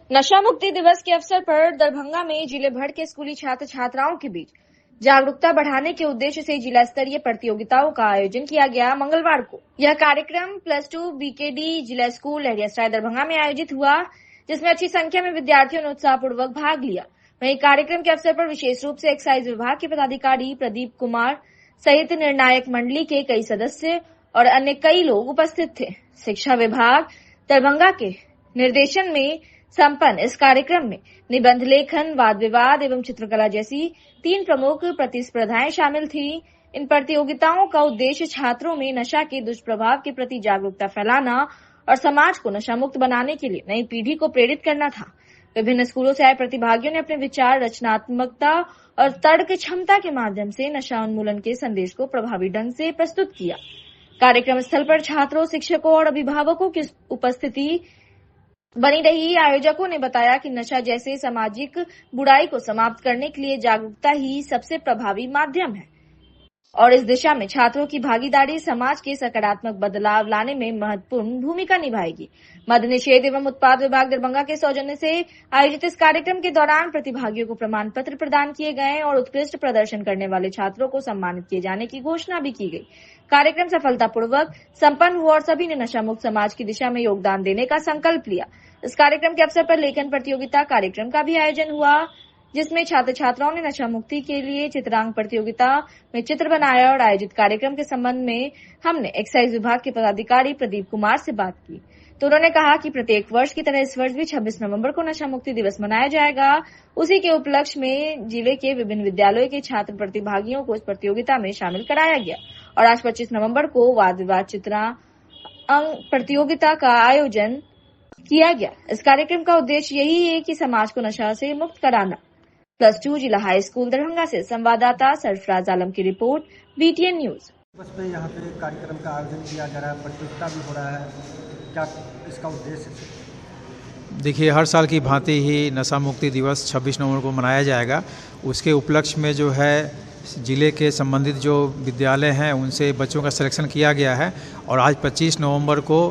नशा मुक्ति दिवस के अवसर पर दरभंगा में जिले भर के स्कूली छात्र छात्राओं के बीच जागरूकता बढ़ाने के उद्देश्य से जिला स्तरीय प्रतियोगिताओं का आयोजन किया गया मंगलवार को। यह कार्यक्रम +2 बीकेडी जिला स्कूल लहरियासराय दरभंगा में आयोजित हुआ, जिसमें अच्छी संख्या में विद्यार्थियों ने उत्साहपूर्वक भाग लिया। वहीं कार्यक्रम के अवसर पर विशेष रूप से एक्साइज विभाग के पदाधिकारी प्रदीप कुमार सहित निर्णायक मंडली के कई सदस्य और अन्य कई लोग उपस्थित थे। शिक्षा विभाग दरभंगा के निर्देशन में संपन्न इस कार्यक्रम में निबंध लेखन, वाद विवाद एवं चित्रकला जैसी 3 प्रमुख प्रतिस्पर्धाएं शामिल थी। इन प्रतियोगिताओं का उद्देश्य छात्रों में नशा के दुष्प्रभाव के प्रति जागरूकता फैलाना और समाज को नशा मुक्त बनाने के लिए नई पीढ़ी को प्रेरित करना था। विभिन्न स्कूलों से आए प्रतिभागियों ने अपने विचार, रचनात्मकता और तर्क क्षमता के माध्यम से नशा उन्मूलन के संदेश को प्रभावी ढंग से प्रस्तुत किया। कार्यक्रम स्थल पर छात्रों, शिक्षकों और अभिभावकों की उपस्थिति बनी रही। आयोजकों ने बताया कि नशा जैसे सामाजिक बुराई को समाप्त करने के लिए जागरूकता ही सबसे प्रभावी माध्यम है और इस दिशा में छात्रों की भागीदारी समाज के सकारात्मक बदलाव लाने में महत्वपूर्ण भूमिका निभाएगी। मद्य निषेध एवं उत्पाद विभाग दरभंगा के सौजन्य से आयोजित इस कार्यक्रम के दौरान प्रतिभागियों को प्रमाण पत्र प्रदान किए गए और उत्कृष्ट प्रदर्शन करने वाले छात्रों को सम्मानित किए जाने की घोषणा भी की गई। कार्यक्रम सफलतापूर्वक संपन्न हुआ और सभी ने नशा मुक्त समाज की दिशा में योगदान देने का संकल्प लिया। इस कार्यक्रम के अवसर पर लेखन प्रतियोगिता कार्यक्रम का भी आयोजन हुआ, जिसमें छात्र छात्राओं ने नशा मुक्ति के लिए चित्रांकन प्रतियोगिता में चित्र बनाया और आयोजित कार्यक्रम के संबंध में हमने एक्साइज विभाग के पदाधिकारी प्रदीप कुमार से बात की तो उन्होंने कहा कि प्रत्येक वर्ष की तरह इस वर्ष भी 26 नवंबर को नशा मुक्ति दिवस मनाया जाएगा। उसी के उपलक्ष्य में जिले के विभिन्न विद्यालयों के छात्र प्रतिभागियों को इस प्रतियोगिता में शामिल कराया गया और आज 25 नवंबर को वाद विवाद चित्रांकन प्रतियोगिता का आयोजन किया गया। इस कार्यक्रम का उद्देश्य यही है कि समाज को नशा से मुक्त कराना। +2 जिला हाई स्कूल दरभंगा से संवाददाता सरफराज आलम की रिपोर्ट, BTN न्यूज। बस पे यहाँ पे कार्यक्रम का आयोजन किया जा रहा है, प्रतियोगिता भी हो रहा है, क्या इसका उद्देश्य है? देखिए, हर साल की भांति ही नशा मुक्ति दिवस 26 नवंबर को मनाया जाएगा। उसके उपलक्ष्य में जो है जिले के संबंधित जो विद्यालय हैं उनसे बच्चों का सिलेक्शन किया गया है और आज 25 नवंबर को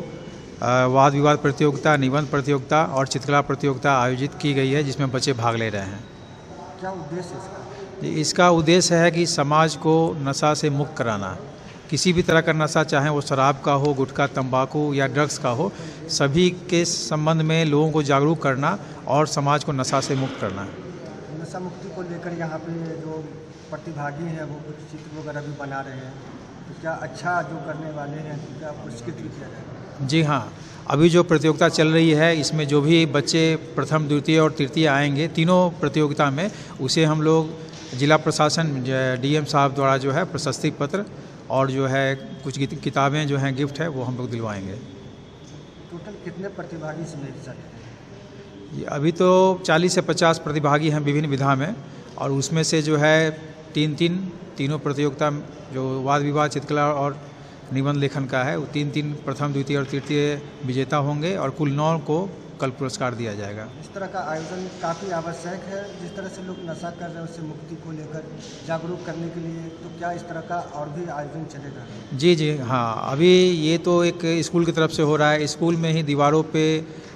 वाद विवाद प्रतियोगिता, निबंध प्रतियोगिता और चित्रकला प्रतियोगिता आयोजित की गई है, जिसमें बच्चे भाग ले रहे हैं। क्या उद्देश्य है इसका? इसका उद्देश्य है कि समाज को नशा से मुक्त कराना। किसी भी तरह का नशा, चाहे वो शराब का हो, गुटखा, तंबाकू या ड्रग्स का हो, सभी के संबंध में लोगों को जागरूक करना और समाज को नशा से मुक्त करना। नशा मुक्ति को लेकर यहाँ पे जो प्रतिभागी हैं वो कुछ चित्र वगैरह भी बना रहे हैं, तो क्या अच्छा जो करने वाले हैं तो क्या पुरस्कृत भी किया जाएगा? जी हाँ, अभी जो प्रतियोगिता चल रही है इसमें जो भी बच्चे प्रथम, द्वितीय और तृतीय आएंगे तीनों प्रतियोगिता में, उसे हम लोग जिला प्रशासन DM साहब द्वारा जो है प्रशस्ति पत्र और जो है कुछ किताबें जो हैं गिफ्ट है वो हम लोग दिलवाएंगे। टोटल कितने प्रतिभागी इसमें हिस्सा लेते हैं? अभी तो 40 से 50 प्रतिभागी हैं विभिन्न विधा में और उसमें से जो है तीनों प्रतियोगिता जो वाद विवाद, चित्रकला और निबंध लेखन का है वो 3 प्रथम, द्वितीय और तृतीय विजेता होंगे और कुल 9 को कल पुरस्कार दिया जाएगा। इस तरह का आयोजन काफ़ी आवश्यक है, जिस तरह से लोग नशा कर रहे हैं उससे मुक्ति को लेकर जागरूक करने के लिए, तो क्या इस तरह का और भी आयोजन चलेगा? जी हाँ, अभी ये तो एक स्कूल की तरफ से हो रहा है। स्कूल में ही दीवारों पे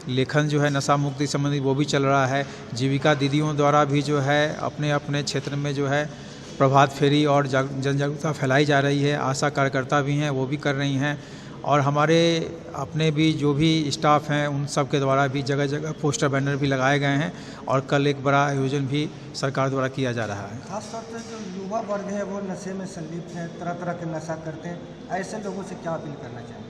लेखन जो है नशा मुक्ति संबंधी वो भी चल रहा है। जीविका दीदियों द्वारा भी जो है अपने अपने क्षेत्र में जो है प्रभात फेरी और जन जागरूकता फैलाई जा रही है। आशा कार्यकर्ता भी हैं, वो भी कर रही हैं और हमारे अपने भी जो भी स्टाफ हैं उन सब के द्वारा भी जगह जगह पोस्टर बैनर भी लगाए गए हैं और कल एक बड़ा आयोजन भी सरकार द्वारा किया जा रहा है। खासतौर पर जो युवा वर्ग है वो नशे में संलिप्त है, तरह तरह के नशा करते हैं, ऐसे लोगों से क्या अपील करना चाहिए?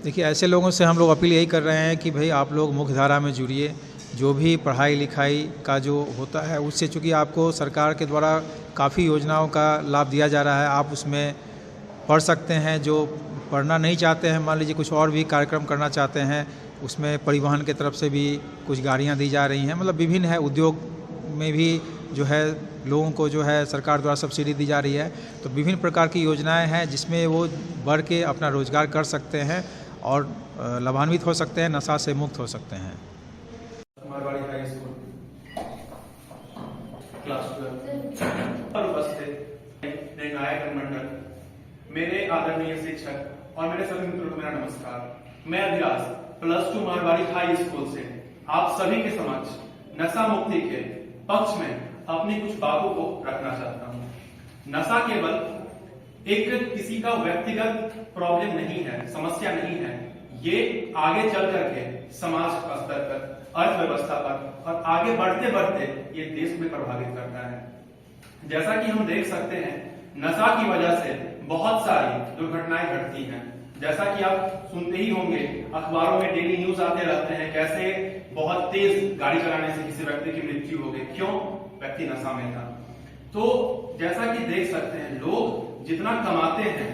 देखिए, ऐसे लोगों से हम लोग अपील यही कर रहे हैं कि भाई आप लोग मुख्य धारा में जुड़िए। जो भी पढ़ाई लिखाई का जो होता है उससे, चूँकि आपको सरकार के द्वारा काफ़ी योजनाओं का लाभ दिया जा रहा है, आप उसमें पढ़ सकते हैं। जो पढ़ना नहीं चाहते हैं, मान लीजिए कुछ और भी कार्यक्रम करना चाहते हैं, उसमें परिवहन के तरफ से भी कुछ गाड़ियां दी जा रही हैं। मतलब विभिन्न है, उद्योग में भी जो है लोगों को जो है सरकार द्वारा सब्सिडी दी जा रही है। तो विभिन्न प्रकार की योजनाएं हैं जिसमें वो बढ़ के अपना रोजगार कर सकते हैं और लाभान्वित हो सकते हैं, नशा से मुक्त हो सकते हैं। मारवाड़ी हाई स्कूल क्लास 12 उपस्थित निर्णायक मंडल, मेरे आदरणीय शिक्षक और मेरे सभी मित्रों को मेरा नमस्कार। मैं अभिलाष +2 मारवाड़ी हाई स्कूल से आप सभी के समक्ष नशा मुक्ति के पक्ष में अपनी कुछ बातों को रखना चाहता हूँ। नशा केवल एक किसी का व्यक्तिगत प्रॉब्लम नहीं है, समस्या नहीं है। ये आगे चल करके समाज स्तर पर, अर्थव्यवस्था पर और आगे बढ़ते बढ़ते ये देश में प्रभावित करता है। जैसा कि हम देख सकते हैं, नशा की वजह से बहुत सारी दुर्घटनाएं घटती हैं। जैसा कि आप सुनते ही होंगे, अखबारों में डेली न्यूज आते रहते हैं, कैसे बहुत तेज गाड़ी चलाने से किसी व्यक्ति की मृत्यु हो गई। क्यों? व्यक्ति नशा में था। तो जैसा कि देख सकते हैं, लोग जितना कमाते हैं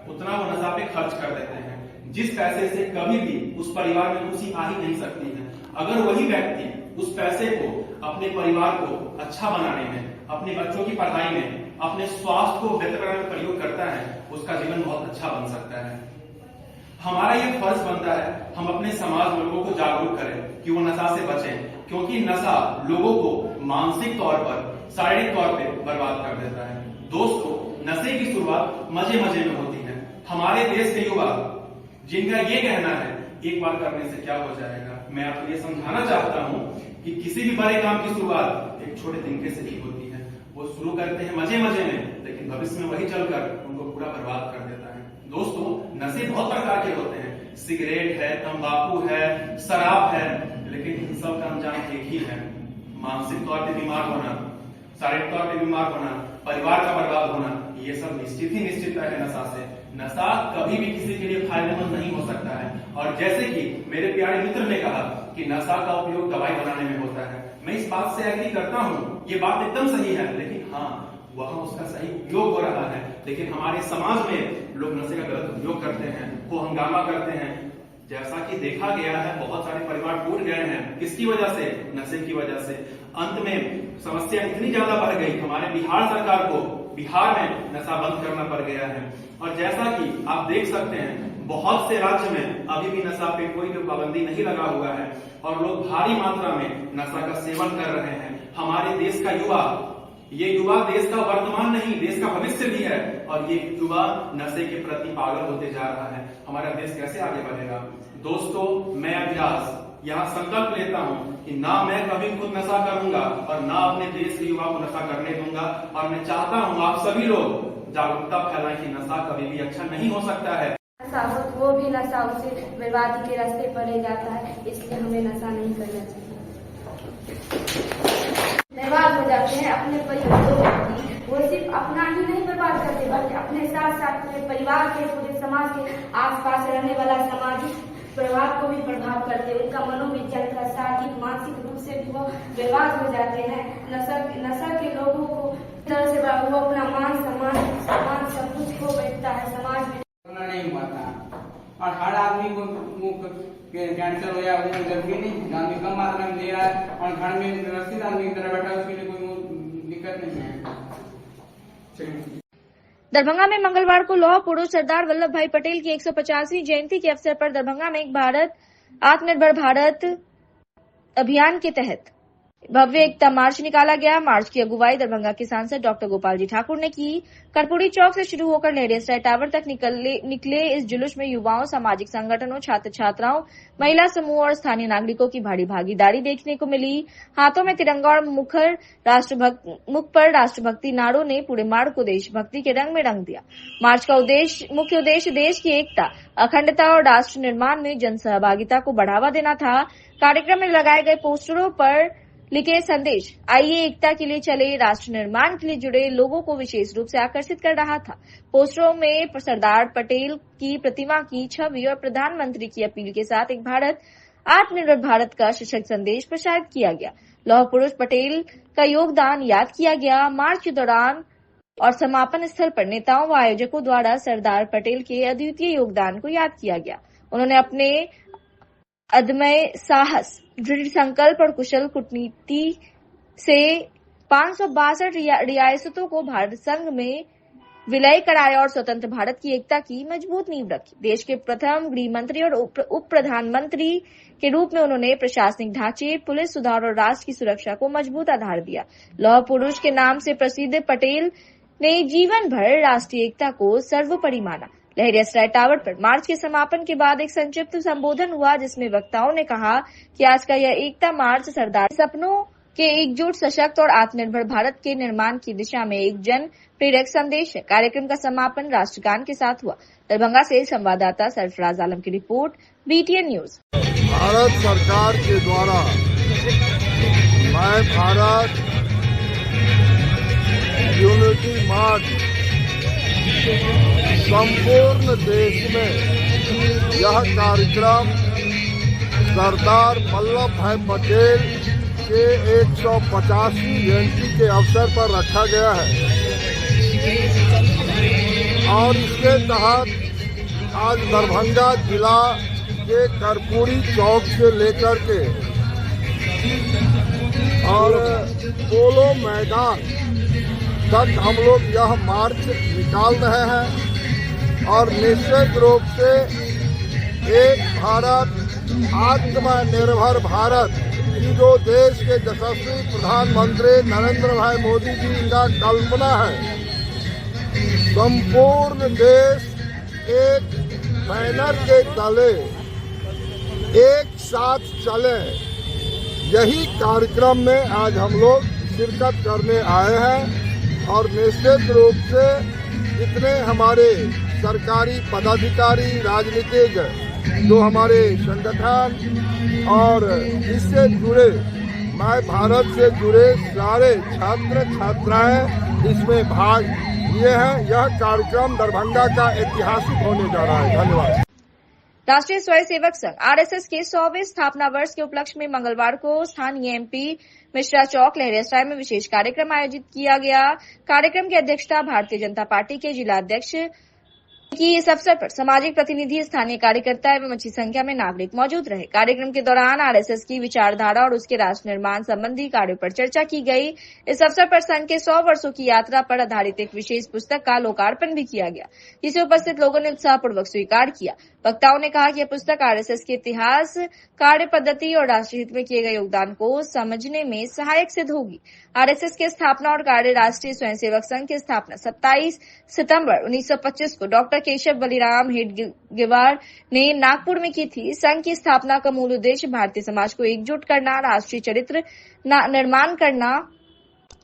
उतना वो नशा पे खर्च कर देते हैं, जिस पैसे से कभी भी उस परिवार में खुशी आ ही नहीं सकती है। अगर वही व्यक्ति उस पैसे को अपने परिवार को अच्छा बनाने में, अपने बच्चों की पढ़ाई में, अपने स्वास्थ्य को बेहतर बनाने में प्रयोग करता है, उसका जीवन बहुत अच्छा बन सकता है। हमारा ये फर्ज बनता है, हम अपने समाज में लोगों को जागरूक करें कि वो नशा से बचें, क्योंकि नशा लोगों को मानसिक तौर पर, शारीरिक तौर पे बर्बाद कर देता है। दोस्तों, नशे की शुरुआत मजे मजे में होती है। हमारे देश के युवा जिनका ये कहना है एक बार करने से क्या हो जाएगा, मैं आपको ये समझाना चाहता हूँ कि किसी भी बड़े काम की शुरुआत एक छोटे तिनके से ही होती है। वो शुरू करते हैं मजे मजे में, लेकिन भविष्य में वही चलकर उनको पूरा बर्बाद कर देता है। दोस्तों, नशे बहुत प्रकार के होते हैं। सिगरेट है, तंबाकू है, शराब है, लेकिन इन सब का अंजाम एक ही है, मानसिक तौर पर बीमार होना, शारीरिक तौर पर बीमार होना, परिवार का बर्बाद होना। ये सब निश्चित ही निश्चित है नशा से। नशा कभी भी किसी के लिए फायदेमंद नहीं हो सकता है। और जैसे कि मेरे प्यारे मित्र ने कहा कि नशा का उपयोग दवाई बनाने में होता है, मैं इस बात से एग्री करता हूँ, ये बात एकदम सही है। लेकिन हाँ, वहां उसका सही उपयोग हो रहा है, लेकिन हमारे समाज में लोग नशे का गलत उपयोग करते हैं, वो हंगामा करते हैं। जैसा कि देखा गया है, बहुत सारे परिवार टूट गए हैं। किसकी वजह से? नशे की वजह से। अंत में समस्या इतनी ज्यादा बढ़ गई, हमारे बिहार सरकार को बिहार में नशा बंद करना पड़ गया है। और जैसा कि आप देख सकते हैं, बहुत से राज्य में अभी भी नशा पे कोई भी पाबंदी नहीं लगा हुआ है और लोग भारी मात्रा में नशा का सेवन कर रहे हैं। हमारे देश का युवा, ये युवा देश का वर्तमान नहीं, देश का भविष्य भी है, और ये युवा नशे के प्रति पागल होते जा रहा है। हमारा देश कैसे आगे बढ़ेगा? दोस्तों, मैं अभिलाष यहाँ संकल्प लेता हूँ कि ना मैं कभी खुद नशा करूंगा और ना अपने देश के युवा को नशा करने दूंगा। और मैं चाहता हूँ आप सभी लोग जागरूकता फैलाएं कि नशा कभी भी अच्छा नहीं हो सकता है। वो भी नशा उसे बर्बादी के रास्ते पर ले जाता है, इसलिए हमें नशा नहीं करना चाहिए। बर्बाद हो जाते हैं अपने परिवार, वो सिर्फ अपना ही नहीं बर्बाद करते बल्कि अपने साथ साथ पूरे परिवार के, पूरे समाज के आसपास रहने वाला सामाजिक प्रभाव को भी प्रभाव करते हैं। उनका मनोविज्ञान का शारीरिक मानसिक रूप से भी वो बर्बाद हो जाते हैं। नशा के लोगों को तरह से वो अपना मान सम्मान सब कुछ खो बैठता है समाज में। नहीं हुआ था और हर आदमी को कैंसर हो या जरूरी नहीं, आदमी कम मात्रा में ले रहा है और घर में व्यवस्थित आदमी की तरह बैठा है, उसके लिए कोई दिक्कत नहीं है। दरभंगा में मंगलवार को लौह पुरुष सरदार वल्लभ भाई पटेल की 150वीं जयंती के अवसर पर दरभंगा में एक भारत आत्मनिर्भर भारत अभियान के तहत भव्य एकता मार्च निकाला गया। मार्च की अगुवाई दरभंगा के सांसद डॉक्टर गोपाल जी ठाकुर ने की। कर्पूरी चौक से शुरू होकर नेहरू स्टार टावर तक निकले इस जुलूस में युवाओं, सामाजिक संगठनों, छात्र छात्राओं, महिला समूह और स्थानीय नागरिकों की भारी भागीदारी देखने को मिली। हाथों में तिरंगा और मुख पर राष्ट्रभक्ति नारों ने पूरे मार्ग को देशभक्ति के रंग में रंग दिया। मार्च का मुख्य उद्देश्य देश की एकता, अखंडता और राष्ट्र निर्माण में जन सहभागिता को बढ़ावा देना था। कार्यक्रम में लगाए गए पोस्टरों पर लिखे संदेश आइए एकता के लिए चले, राष्ट्र निर्माण के लिए जुड़े लोगों को विशेष रूप से आकर्षित कर रहा था। पोस्टरों में सरदार पटेल की प्रतिमा की छवि और प्रधानमंत्री की अपील के साथ एक भारत आत्मनिर्भर भारत का सशक्त संदेश प्रसारित किया गया। लौह पुरुष पटेल का योगदान याद किया गया। मार्च के दौरान और समापन स्थल पर नेताओं व आयोजकों द्वारा सरदार पटेल के अद्वितीय योगदान को याद किया गया। उन्होंने अपने अदम्य साहस, दृढ़ संकल्प और कुशल कूटनीति से 562 रियासतों को भारत संघ में विलय कराया और स्वतंत्र भारत की एकता की मजबूत नींव रखी। देश के प्रथम गृह मंत्री और उप प्रधानमंत्री के रूप में उन्होंने प्रशासनिक ढांचे, पुलिस सुधार और राष्ट्र की सुरक्षा को मजबूत आधार दिया। लौह पुरुष के नाम से प्रसिद्ध पटेल ने जीवन भर राष्ट्रीय एकता को सर्वोपरि माना। लहरिया टावर पर मार्च के समापन के बाद एक संक्षिप्त संबोधन हुआ, जिसमें वक्ताओं ने कहा कि आज का यह एकता मार्च सरदार सपनों के एकजुट, सशक्त और आत्मनिर्भर भारत के निर्माण की दिशा में एक जन प्रेरक संदेश है। कार्यक्रम का समापन राष्ट्रगान के साथ हुआ। दरभंगा से संवाददाता सरफराज आलम की रिपोर्ट, BTN न्यूज। भारत सरकार के द्वारा मैं भारत यूनिटी मार्च संपूर्ण देश में यह कार्यक्रम सरदार वल्लभ भाई पटेल के 150वीं जयंती के अवसर पर रखा गया है और इसके तहत आज दरभंगा जिला के कर्पूरी चौक से लेकर के और पोलो मैदान तक हम लोग यह मार्च निकाल रहे हैं और निश्चित रूप से एक भारत आत्मनिर्भर भारत की जो देश के यशस्वी प्रधानमंत्री नरेंद्र भाई मोदी जी का कल्पना है, संपूर्ण देश एक बैनर के तले एक साथ चले, यही कार्यक्रम में आज हम लोग शिरकत करने आए हैं और निश्चित रूप से जितने हमारे सरकारी पदाधिकारी, राजनीतिक जो हमारे संगठन और इससे जुड़े मैं भारत से जुड़े सारे छात्र छात्राएं इसमें भाग लिए हैं। यह कार्यक्रम दरभंगा का ऐतिहासिक होने जा रहा है। धन्यवाद। राष्ट्रीय स्वयंसेवक संघ RSS के 100वें स्थापना वर्ष के उपलक्ष्य में मंगलवार को स्थानीय MP मिश्रा चौक लहरिया में विशेष कार्यक्रम आयोजित किया गया। कार्यक्रम की अध्यक्षता भारतीय जनता पार्टी के जिला अध्यक्ष की। इस अवसर पर सामाजिक प्रतिनिधि, स्थानीय कार्यकर्ता एवं अच्छी संख्या में नागरिक मौजूद रहे। कार्यक्रम के दौरान RSS की विचारधारा और उसके राष्ट्र निर्माण संबंधी कार्यों पर चर्चा की गई। इस अवसर पर संघ के 100 वर्षों की यात्रा पर आधारित एक विशेष पुस्तक का लोकार्पण भी किया गया, जिसे उपस्थित लोगों ने उत्साहपूर्वक स्वीकार किया। वक्ताओं ने कहा कि यह पुस्तक RSS के इतिहास, कार्य पद्धति और राष्ट्र हित में किए गए योगदान को समझने में सहायक सिद्ध होगी। RSS के स्थापना और कार्य राष्ट्रीय स्वयंसेवक संघ की स्थापना 27 सितंबर 1925 को डॉक्टर केशव बलिराम हेडगेवार ने नागपुर में की थी। संघ की स्थापना का मूल उद्देश्य भारतीय समाज को एकजुट करना, राष्ट्रीय चरित्र निर्माण करना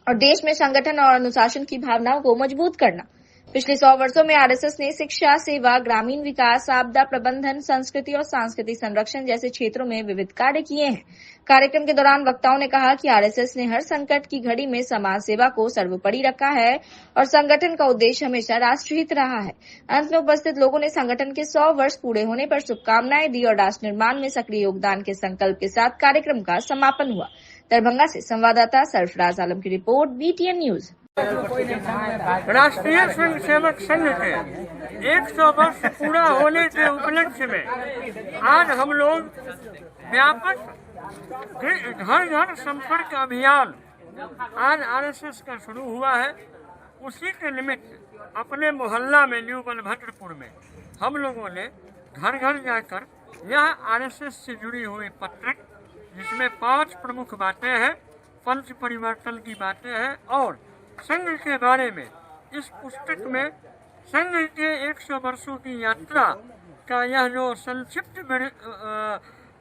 और देश में संगठन और अनुशासन की भावनाओं को मजबूत करना। पिछले 100 वर्षों में RSS ने शिक्षा, सेवा, ग्रामीण विकास, आपदा प्रबंधन, संस्कृति और सांस्कृतिक संरक्षण जैसे क्षेत्रों में विविध कार्य किए हैं। कार्यक्रम के दौरान वक्ताओं ने कहा कि RSS ने हर संकट की घड़ी में समाज सेवा को सर्वोपरि रखा है और संगठन का उद्देश्य हमेशा राष्ट्रहित रहा है। अंत में उपस्थित लोगों ने संगठन के 100 वर्ष पूरे होने पर शुभकामनाएं दी और राष्ट्र निर्माण में सक्रिय योगदान के संकल्प के साथ कार्यक्रम का समापन हुआ। दरभंगा से संवाददाता सरफराज आलम की रिपोर्ट, BTN न्यूज। राष्ट्रीय स्वयंसेवक संघ के 100 वर्ष पूरा होने के उपलक्ष्य में आज हम लोग व्यापक घर घर संपर्क अभियान आज RSS का शुरू हुआ है। उसी के निमित्त अपने मोहल्ला में न्यू बलभद्रपुर में हम लोगों ने घर घर जाकर यह RSS से जुड़ी हुई पत्रक, जिसमें 5 प्रमुख बातें हैं, पंच परिवर्तन की बातें हैं और संघ के बारे में इस पुस्तक में संघ के 100 वर्षों की यात्रा का यह जो संक्षिप्त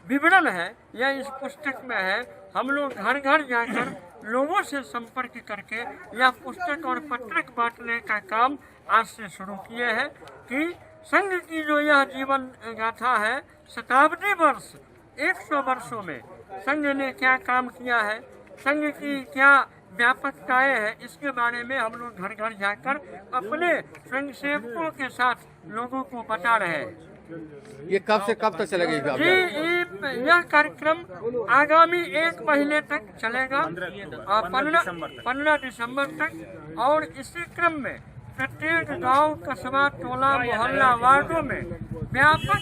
विवरण है, यह इस पुस्तक में है। हम लोग घर घर जाकर लोगों से संपर्क करके यह पुस्तक और पत्रक बांटने का काम आज से शुरू किए हैं कि संघ की जो यह जीवन गाथा है, शताब्दी वर्ष 100 वर्षों में संघ ने क्या काम किया है, संघ की क्या व्यापकताएं है, इसके बारे में हम लोग घर घर जाकर अपने स्वयंसेवकों के साथ लोगों को बता रहे हैं। ये कब से कब तक चलेगा? यह कार्यक्रम आगामी 1 महीने तक चलेगा, 15 दिसंबर तक। और इसी क्रम में प्रत्येक गांव, कस्बा, टोला, मोहल्ला, वार्डों में व्यापक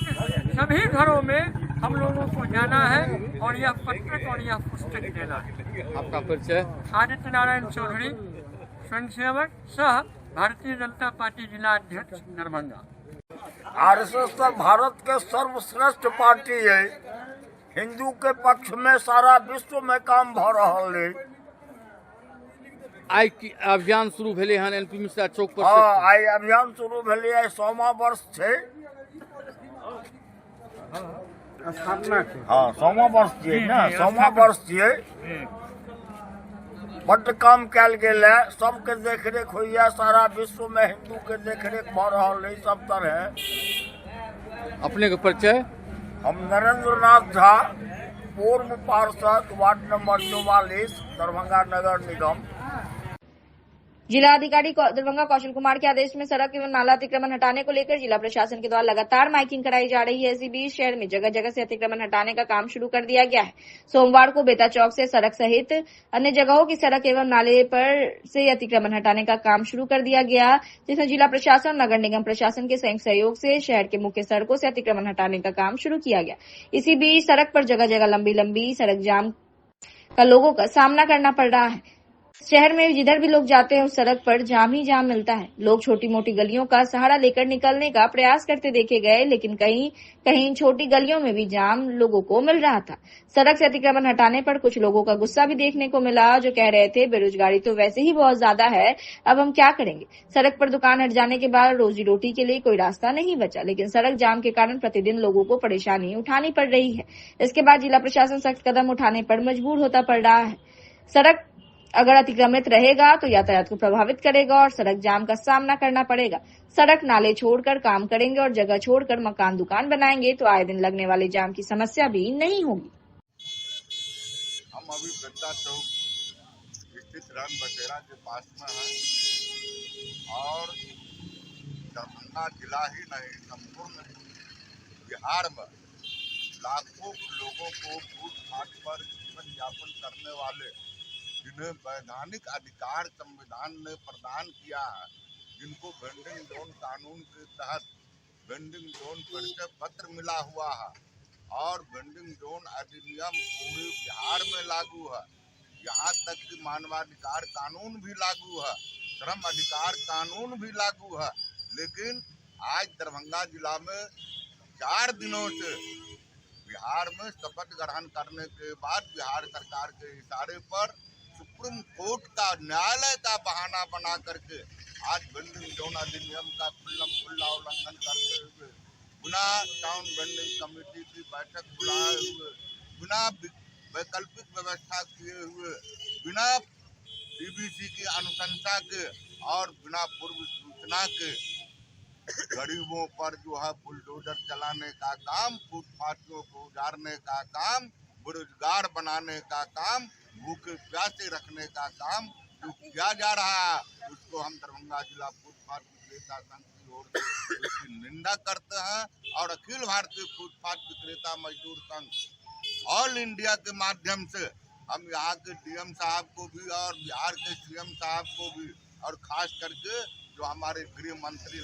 सभी घरों में हम लोगों को जाना है और यह पत्रक और यह पुस्तक देना है। आपका परिचय? आदित्य नारायण चौधरी, स्वयंसेवक सह भारतीय जनता पार्टी जिला अध्यक्ष, दरभंगा। RSS तो भारत के सर्वश्रेष्ठ पार्टी है। हिंदू के पक्ष में सारा विश्व में काम भ रहा है। आई की अभियान शुरू भेले हन एनपी मिश्रा चौक पर हाँ आई अभियान शुरू भेलै आई 100वां वर्ष छै स्थापना के हाँ 100वां वर्ष छियै ने 100वां वर्ष छियै बड्ड काम कयल गेल है सबके देखरेख होइया सारा विश्व में हिंदू के देखरेख भऽ रहल है सब तरह। अपने के परिचय? हम नरेंद्र नाथ झा पूर्व पार्षद वार्ड नंबर 44 दरभंगा नगर निगम। जिला अधिकारी दरभंगा कौशल कुमार के आदेश में सड़क एवं नाला अतिक्रमण हटाने को लेकर जिला प्रशासन के द्वारा लगातार माइकिंग कराई जा रही है। इसी बीच शहर में जगह जगह से अतिक्रमण हटाने का काम शुरू कर दिया गया है। सोमवार को बेता चौक से सड़क सहित अन्य जगहों की सड़क एवं नाले पर से अतिक्रमण हटाने का काम शुरू कर दिया गया, जिसमें जिला प्रशासन और नगर निगम प्रशासन के संयुक्त सहयोग से शहर के मुख्य सड़कों से अतिक्रमण हटाने का काम शुरू किया गया। इसी बीच सड़क पर जगह जगह लंबी लंबी सड़क जाम का लोगों का सामना करना पड़ रहा है। शहर में जिधर भी लोग जाते हैं उस सड़क पर जाम ही जाम मिलता है। लोग छोटी मोटी गलियों का सहारा लेकर निकलने का प्रयास करते देखे गए, लेकिन कहीं कहीं छोटी गलियों में भी जाम लोगों को मिल रहा था। सड़क से अतिक्रमण हटाने पर कुछ लोगों का गुस्सा भी देखने को मिला, जो कह रहे थे बेरोजगारी तो वैसे ही बहुत ज्यादा है, अब हम क्या करेंगे। सड़क पर दुकान हट जाने के बाद रोजी रोटी के लिए कोई रास्ता नहीं बचा, लेकिन सड़क जाम के कारण प्रतिदिन लोगों को परेशानी उठानी पड़ रही है। इसके बाद जिला प्रशासन सख्त कदम उठाने पर मजबूर होता पड़ रहा है। सड़क अगर अतिक्रमित रहेगा तो यातायात को प्रभावित करेगा और सड़क जाम का सामना करना पड़ेगा। सड़क नाले छोड़कर काम करेंगे और जगह छोड़कर मकान दुकान बनाएंगे तो आए दिन लगने वाले जाम की समस्या भी नहीं होगी। हम अभी बेता चौक स्थित रन बसेरा के पास में हैं और दरभंगा जिला ही नहीं संपूर्ण बिहार में लाखों लोगों को फुटपाथ पर जीवन यापन करने वाले, जिन्हें वैधानिक अधिकार संविधान ने प्रदान किया है, जिनको वेंडिंग जोन कानून के तहत वेंडिंग जोन परिचय पत्र मिला हुआ है और वेंडिंग जोन अधिनियम पूरे बिहार में लागू है। यहाँ तक कि मानवाधिकार कानून भी लागू है, श्रम अधिकार कानून भी लागू है, लेकिन आज दरभंगा जिला में 4 दिनों से बिहार में शपथ ग्रहण करने के बाद बिहार सरकार के इशारे पर सुप्रीम कोर्ट का न्यायालय का बहाना बना करके आज वेंडिंग जोन अधिनियम का खुल्ला उल्लंघन करते हुए बिना टाउन वेंडिंग कमेटी की बैठक बुलाए हुए, बिना वैकल्पिक व्यवस्था किए हुए, बिना डीबीसी की अनुशंसा के और बिना पूर्व सूचना के गरीबों पर जो है बुलडोजर चलाने का काम, फुटपाथियों को उजाड़ने का काम, बेरोजगार बनाने का काम, भूखे प्यासे रखने का काम जो किया जा रहा है, उसको हम दरभंगा जिला फुटपाथ विक्रेता संघ की ओर से उसकी निंदा करते हैं और अखिल भारतीय फुटपाथ विक्रेता मजदूर संघ ऑल इंडिया के माध्यम से हम यहाँ के डीएम साहब को भी और बिहार के सीएम साहब को भी और खास करके जो हमारे गृह मंत्री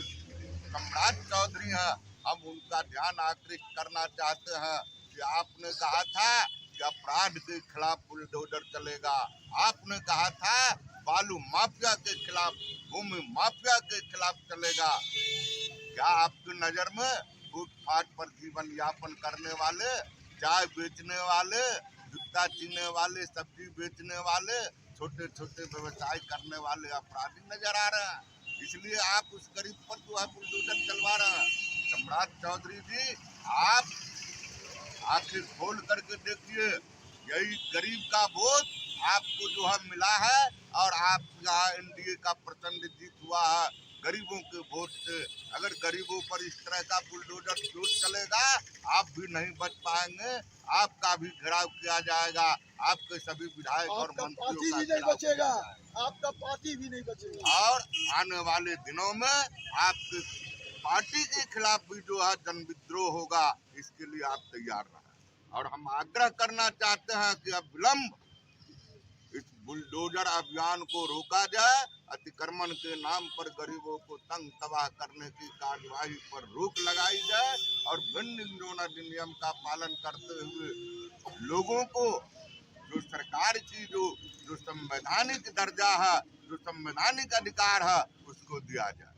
सम्राट चौधरी हैं, हम उनका ध्यान आकृष्ट करना चाहते हैं कि आपने कहा था कि अपराध के खिलाफ बुलडोजर चलेगा, आपने कहा था बालू माफिया के खिलाफ, भूमि माफिया के खिलाफ चलेगा। क्या आपकी नजर में फुटपाथ पर जीवन यापन करने वाले, चाय बेचने वाले, जूता चीने वाले, सब्जी बेचने वाले, छोटे छोटे व्यवसाय करने वाले अपराधी नजर आ रहे हैं? इसलिए आप उस गरीब पर जो है बुलडोजर चलवा रहे हैं। सम्राट चौधरी जी, आप आखिर खोल करके देखिए, यही गरीब का वोट आपको जो है मिला है और आप यहाँ एनडीए का प्रचंड जीत हुआ है गरीबों के वोट से। अगर गरीबों पर इस तरह का बुलडोजर जोर चलेगा, आप भी नहीं बच पाएंगे, आपका भी घेराव किया जाएगा, आपके सभी विधायक और मंत्रियों का नहीं बचेगा, आपका पार्टी भी नहीं बचेगा और आने वाले दिनों में आपके पार्टी के खिलाफ भी जो है जन विद्रोह होगा। इसके लिए आप तैयार रहें और हम आग्रह करना चाहते हैं कि अब विलम्ब इस बुलडोजर अभियान को रोका जाए, अतिक्रमण के नाम पर गरीबों को तंग तबाह करने की कार्यवाही पर रोक लगाई जाए और वेंडिंग जोन अधिनियम का पालन करते हुए लोगों को जो सरकार की जो संवैधानिक दर्जा है, जो संवैधानिक अधिकार है, उसको दिया जाए।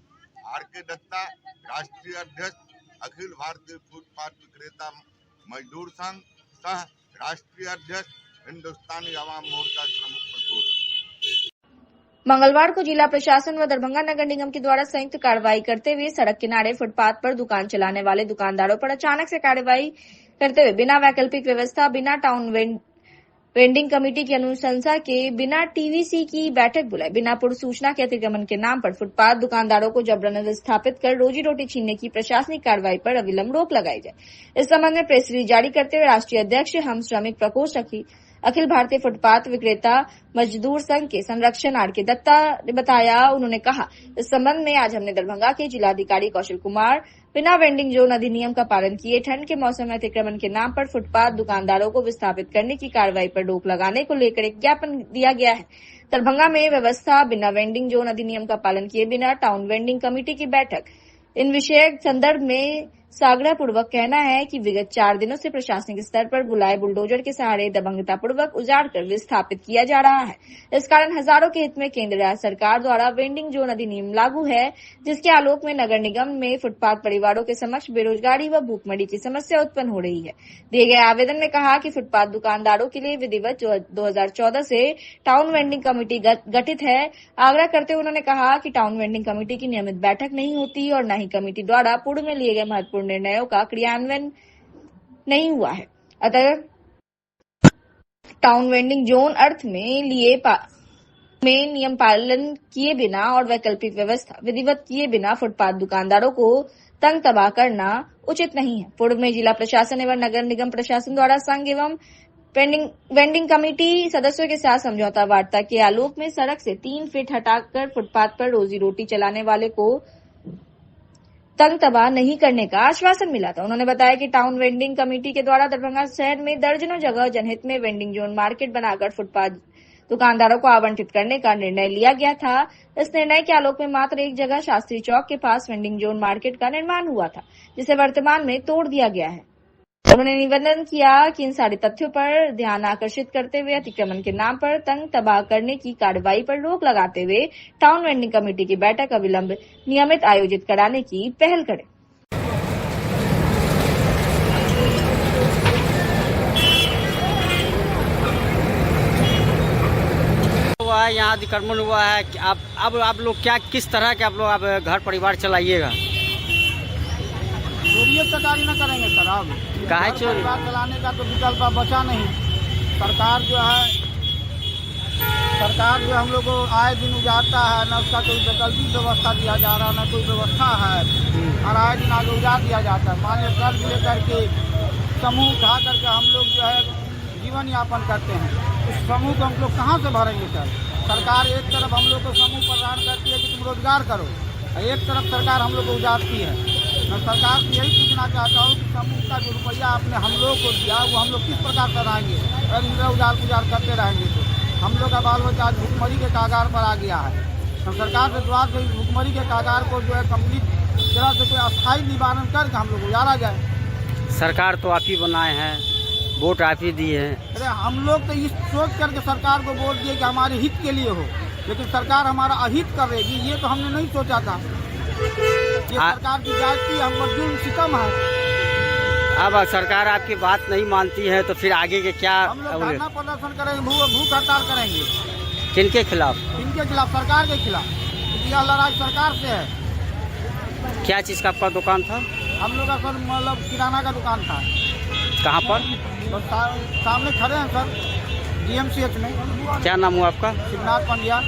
आर.के. दत्ता, राष्ट्रीय अध्यक्ष, अखिल भारतीय फुटपाथ विक्रेता मजदूर संघ सह राष्ट्रीय अध्यक्ष, हिंदुस्तानी अवाम मोर्चा प्रमुख प्रकोष्ठ। मंगलवार को जिला प्रशासन व दरभंगा नगर निगम के द्वारा संयुक्त कार्रवाई करते हुए सड़क किनारे फुटपाथ पर दुकान चलाने वाले दुकानदारों पर अचानक से कार्रवाई करते हुए बिना वैकल्पिक व्यवस्था, बिना टाउन वेंडिंग कमेटी की अनुशंसा के, बिना टीवीसी की बैठक बुलाए, बिना पूर्व सूचना के अतिक्रमण के नाम पर फुटपाथ दुकानदारों को जबरन विस्थापित कर रोजी रोटी छीनने की प्रशासनिक कार्रवाई पर अविलंब रोक लगाई जाए। इस संबंध में प्रेस रिलीज जारी करते हुए राष्ट्रीय अध्यक्ष हम श्रमिक प्रकोष्ठ अखिल भारतीय फुटपाथ विक्रेता मजदूर संघ के संरक्षण आर.के. दत्ता ने बताया। उन्होंने कहा, इस संबंध में आज हमने दरभंगा के जिलाधिकारी कौशल कुमार बिना वेंडिंग जोन अधिनियम का पालन किए ठंड के मौसम में अतिक्रमण के नाम पर फुटपाथ दुकानदारों को विस्थापित करने की कार्रवाई पर रोक लगाने को लेकर एक ज्ञापन दिया गया है। दरभंगा में व्यवस्था, बिना वेंडिंग जोन अधिनियम का पालन किए बिना टाउन वेंडिंग कमेटी की बैठक, इन विषय संदर्भ में साग्रह पूर्वक कहना है कि विगत 4 दिनों से प्रशासनिक स्तर पर बुलाए बुलडोजर के सहारे दबंगता पूर्वक उजाड़ कर विस्थापित किया जा रहा है। इस कारण हजारों के हित में केंद्र राज्य सरकार द्वारा वेंडिंग जोन अधिनियम लागू है, जिसके आलोक में नगर निगम में फुटपाथ परिवारों के समक्ष बेरोजगारी व भूखमरी की समस्या उत्पन्न हो रही है। दिए गए आवेदन में कहा कि फुटपाथ दुकानदारों के लिए विधिवत 2014 से टाउन वेंडिंग कमेटी गठित है। आग्रह करते हुए उन्होंने कहा कि टाउन वेंडिंग कमेटी की नियमित बैठक नहीं होती और न ही कमेटी द्वारा पूर्व में लिए गए महत्वपूर्ण निर्णयों का क्रियान्वयन नहीं हुआ है। अतः टाउन वेंडिंग जोन अर्थ में नियम पालन किए बिना और वैकल्पिक व्यवस्था विधिवत किए बिना फुटपाथ दुकानदारों को तंग तबाह करना उचित नहीं है। पूर्व में जिला प्रशासन एवं नगर निगम प्रशासन द्वारा संघ एवं वेंडिंग कमेटी सदस्यों के साथ समझौता वार्ता के आलोक में सड़क से 3 फीट हटाकर फुटपाथ पर रोजी रोटी चलाने वाले को तंग तबाह नहीं करने का आश्वासन मिला था। उन्होंने बताया कि टाउन वेंडिंग कमेटी के द्वारा दरभंगा शहर में दर्जनों जगह जनहित में वेंडिंग जोन मार्केट बनाकर फुटपाथ दुकानदारों को आवंटित करने का निर्णय लिया गया था। इस निर्णय के आलोक में मात्र एक जगह शास्त्री चौक के पास वेंडिंग जोन मार्केट का निर्माण हुआ था, जिसे वर्तमान में तोड़ दिया गया है। उन्होंने निवेदन किया कि इन सारे तथ्यों पर ध्यान आकर्षित करते हुए अतिक्रमण के नाम पर तंग तबाह करने की कार्रवाई पर रोक लगाते हुए टाउन वेंडिंग कमेटी की बैठक अविलंब नियमित आयोजित कराने की पहल करें। हुआ है, यहाँ अतिक्रमण हुआ है। अब आप लोग क्या किस तरह के आप लोग घर परिवार चलाइएगा? चोरी चकारी न करेंगे सर। अब काहे चोरी चलाने का तो विकल्प बचा नहीं। सरकार जो हम लोग को आए दिन उजाड़ता है, न उसका कोई वैकल्पिक व्यवस्था दिया जा रहा, न कोई व्यवस्था है, और आए दिन आगे उजाड़ दिया जाता है। मान लीजिए कर्ज लेकर के समूह उठा करके हम लोग जो है जीवन यापन करते हैं। उस समूह को हम लोग कहाँ से भरेंगे सर? सरकार एक तरफ हम लोग को समूह प्रदान करती है कि तुम रोजगार करो, एक तरफ सरकार हम लोग को उजाड़ती है। मैं सरकार से यही पूछना चाहता हूँ कि समूह का जो रुपया आपने हम लोग को दिया वो हम लोग किस प्रकार से रहेंगे? अगर इंदिरा उजाड़ करते रहेंगे तो हम लोग का बाल बच्चा आज भुखमरी के कागार पर आ गया है। हम सरकार से दुआ से भुखमरी के कागार को जो है कम्प्लीट तरह से कोई अस्थायी निवारण करके हम लोग उजाड़ा जाए। सरकार तो आप ही बनाए हैं, वोट आप ही दिए हैं। अरे हम लोग तो इस सोच करके सरकार को वोट दिए कि हमारे हित के लिए हो, लेकिन सरकार हमारा अहित करेगी ये तो हमने नहीं सोचा था। ये सरकार की जाति हम पर जुल्म सितम है। अब सरकार आपकी बात नहीं मानती है तो फिर आगे के क्या? हम लोग धरना प्रदर्शन करेंगे, भूख हड़ताल करेंगे। किनके खिलाफ? इनके खिलाफ, सरकार के खिलाफ। यह लड़ाई सरकार से है। क्या चीज़ का आपका दुकान था? हम लोग का सर मतलब किराना का दुकान था। कहाँ पर? तो सामने खड़े हैं सर, DMCH में। क्या नाम हुआ आपका? शिवनाथ पंड्या।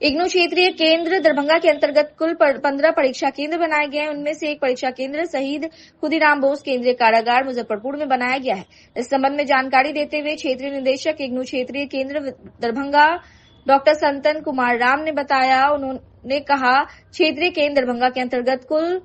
इग्नू क्षेत्रीय केंद्र दरभंगा के अंतर्गत कुल 15 परीक्षा केंद्र बनाए गए हैं। उनमें से एक परीक्षा केंद्र शहीद खुदीराम बोस केंद्रीय कारागार मुजफ्फरपुर में बनाया गया है। इस संबंध में जानकारी देते हुए क्षेत्रीय निदेशक इग्नू क्षेत्रीय केंद्र दरभंगा डॉक्टर संतन कुमार राम ने बताया। उन्होंने कहा, क्षेत्रीय केंद्र दरभंगा के अंतर्गत कुल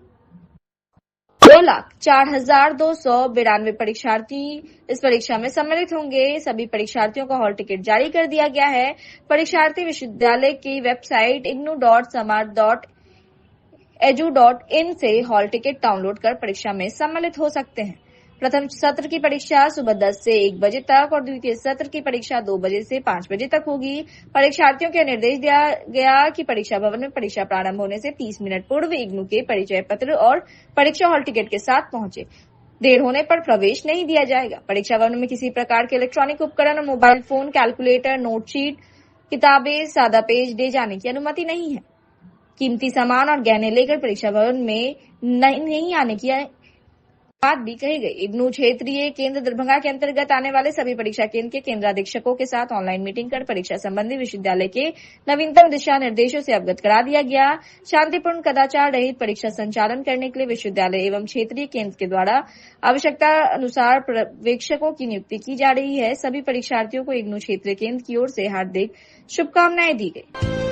2,04,292 परीक्षार्थी इस परीक्षा में सम्मिलित होंगे। सभी परीक्षार्थियों को हॉल टिकट जारी कर दिया गया है। परीक्षार्थी विश्वविद्यालय की वेबसाइट ignu.samar.edu.in से हॉल टिकट डाउनलोड कर परीक्षा में सम्मिलित हो सकते हैं। प्रथम सत्र की परीक्षा सुबह 10 से 1 बजे तक और द्वितीय सत्र की परीक्षा 2 बजे से 5 बजे तक होगी। परीक्षार्थियों को निर्देश दिया गया कि परीक्षा भवन में परीक्षा प्रारंभ होने से 30 मिनट पूर्व इग्नू के परिचय पत्र और परीक्षा हॉल टिकट के साथ पहुंचे। देर होने पर प्रवेश नहीं दिया जाएगा। परीक्षा भवन में किसी प्रकार के इलेक्ट्रॉनिक उपकरण और मोबाइल फोन, कैलकुलेटर, नोटशीट, किताबें, सादा पेज ले जाने की अनुमति नहीं है। कीमती सामान और गहने लेकर परीक्षा भवन में नहीं आने की बात भी कही गई। इग्नू क्षेत्रीय केंद्र दरभंगा के अंतर्गत आने वाले सभी परीक्षा केंद्र के केंद्राधीक्षकों के साथ ऑनलाइन मीटिंग कर परीक्षा संबंधी विश्वविद्यालय के नवीनतम दिशा निर्देशों से अवगत करा दिया गया। शांतिपूर्ण, कदाचार रहित परीक्षा संचालन करने के लिए विश्वविद्यालय एवं क्षेत्रीय केंद्र के द्वारा आवश्यकता अनुसार पर्यवेक्षकों की नियुक्ति की जा रही है। सभी परीक्षार्थियों को इग्नू क्षेत्रीय केंद्र की ओर से हार्दिक शुभकामनाएं दी गई।